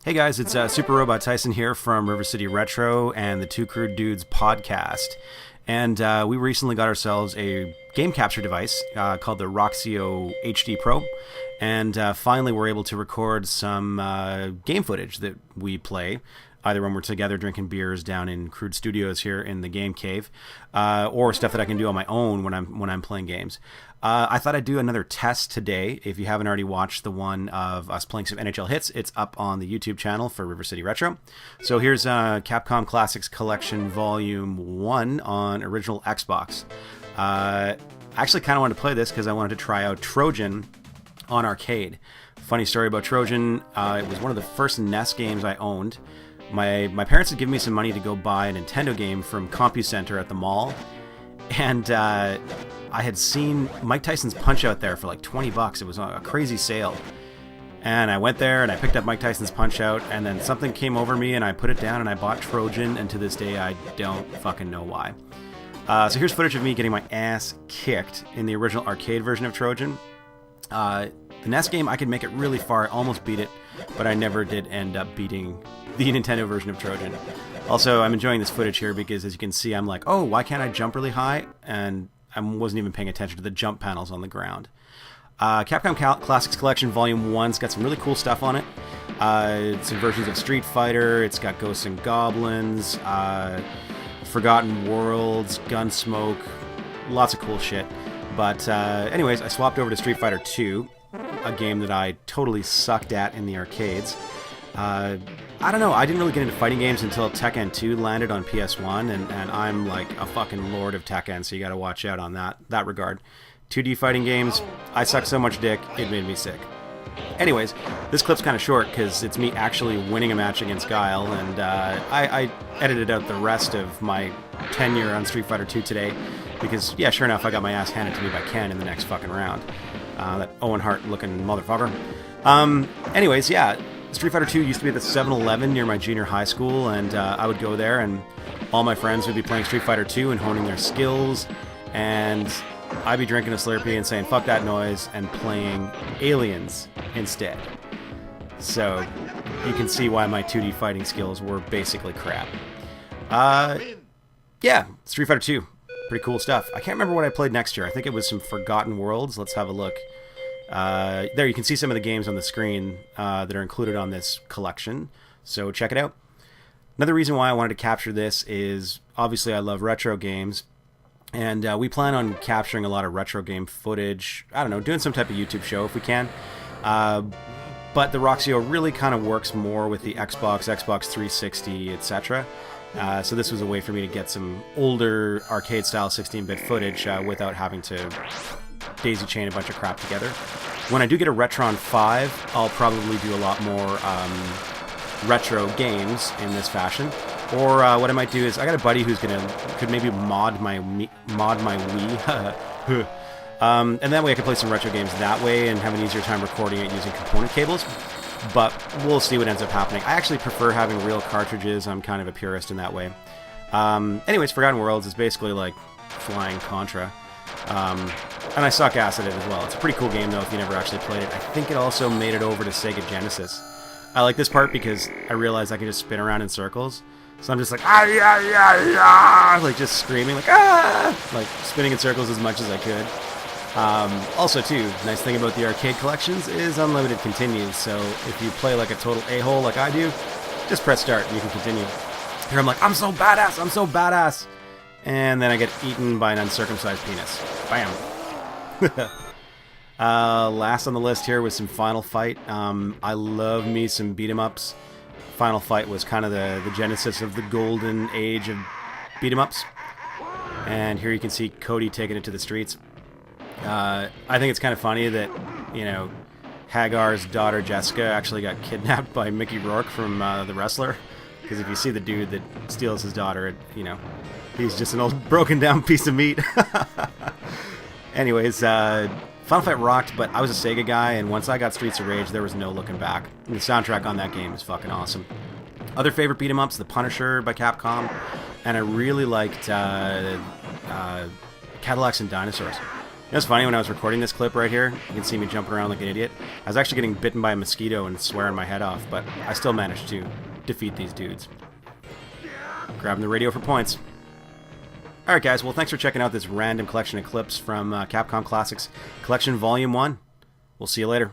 Hey guys, it's Super Robot Tyson here from River City Retro and the Two Crude Dudes podcast. And we recently got ourselves a game capture device called the Roxio HD Pro. And finally we're able to record some game footage that we play, either when we're together drinking beers down in Crude Studios here in the game cave, or stuff that I can do on my own when I'm playing games. I thought I'd do another test today. If you haven't already watched the one of us playing some NHL hits, it's up on the YouTube channel for River City Retro. So here's Capcom Classics Collection Volume 1 on original Xbox. I actually kind of wanted to play this because I wanted to try out Trojan on arcade. Funny story about Trojan, it was one of the first NES games I owned. My parents had given me some money to go buy a Nintendo game from CompuCenter at the mall, and I had seen Mike Tyson's Punch-Out there for like $20. It was a crazy sale. And I went there and I picked up Mike Tyson's Punch-Out, and then something came over me and I put it down and I bought Trojan, and to this day I don't fucking know why. So here's footage of me getting my ass kicked in the original arcade version of Trojan. The NES game, I could make it really far, I almost beat it, but I never did end up beating the Nintendo version of Trojan. Also, I'm enjoying this footage here because, as you can see, I'm like, oh, why can't I jump really high? And I wasn't even paying attention to the jump panels on the ground. Capcom Classics Collection Volume 1's got some really cool stuff on it. Some versions of Street Fighter, it's got Ghosts and Goblins, Forgotten Worlds, Gunsmoke, lots of cool shit. But anyways, I swapped over to Street Fighter 2, a game that I totally sucked at in the arcades. I don't know, I didn't really get into fighting games until Tekken 2 landed on PS1, and I'm like a fucking lord of Tekken, so you gotta watch out on that regard. 2D fighting games, I suck so much dick, it made me sick. Anyways, this clip's kind of short because it's me actually winning a match against Guile, and I edited out the rest of my tenure on Street Fighter 2 today, because, yeah, sure enough, I got my ass handed to me by Ken in the next fucking round. That Owen Hart-looking motherfucker. Anyways, yeah, Street Fighter 2 used to be at the 7-Eleven near my junior high school, and I would go there, and all my friends would be playing Street Fighter 2 and honing their skills, and I'd be drinking a Slurpee and saying, fuck that noise, and playing Aliens instead. So, you can see why my 2D fighting skills were basically crap. Yeah, Street Fighter 2. Pretty cool stuff. I can't remember what I played next year. I think it was some Forgotten Worlds. Let's have a look. There, you can see some of the games on the screen that are included on this collection. So check it out. Another reason why I wanted to capture this is, obviously I love retro games. And we plan on capturing a lot of retro game footage. I don't know, doing some type of YouTube show if we can. But the Roxio really kind of works more with the Xbox 360, etc. So this was a way for me to get some older arcade-style 16-bit footage without having to daisy-chain a bunch of crap together. When I do get a Retron 5, I'll probably do a lot more retro games in this fashion. Or what I might do is, I got a buddy who's could maybe mod my Wii, and that way I could play some retro games that way and have an easier time recording it using component cables. But we'll see what ends up happening. I actually prefer having real cartridges. I'm kind of a purist in that way. Anyways, Forgotten Worlds is basically like flying Contra. And I suck ass at it as well. It's a pretty cool game, though, if you never actually played it. I think it also made it over to Sega Genesis. I like this part because I realize I can just spin around in circles. So I'm just like, ah, yeah, yeah, yeah, like just screaming, like, ah, like spinning in circles as much as I could. Also, too, nice thing about the arcade collections is unlimited continues. So if you play like a total a-hole like I do, just press start and you can continue. Here I'm like, I'm so badass, I'm so badass. And then I get eaten by an uncircumcised penis. Bam. Last on the list here was some Final Fight. I love me some beat-em-ups. Final Fight was kind of the genesis of the golden age of beat-em-ups. And here you can see Cody taking it to the streets. I think it's kind of funny that, you know, Hagar's daughter Jessica actually got kidnapped by Mickey Rourke from The Wrestler. Because if you see the dude that steals his daughter, you know, he's just an old broken down piece of meat. Anyways, Final Fight rocked, but I was a Sega guy, and once I got Streets of Rage, there was no looking back. And the soundtrack on that game is fucking awesome. Other favorite beat-em-ups, The Punisher by Capcom, and I really liked Cadillacs and Dinosaurs. It was funny when I was recording this clip right here. You can see me jumping around like an idiot. I was actually getting bitten by a mosquito and swearing my head off, but I still managed to defeat these dudes. Grabbing the radio for points. Alright guys, well thanks for checking out this random collection of clips from Capcom Classics Collection Volume 1. We'll see you later.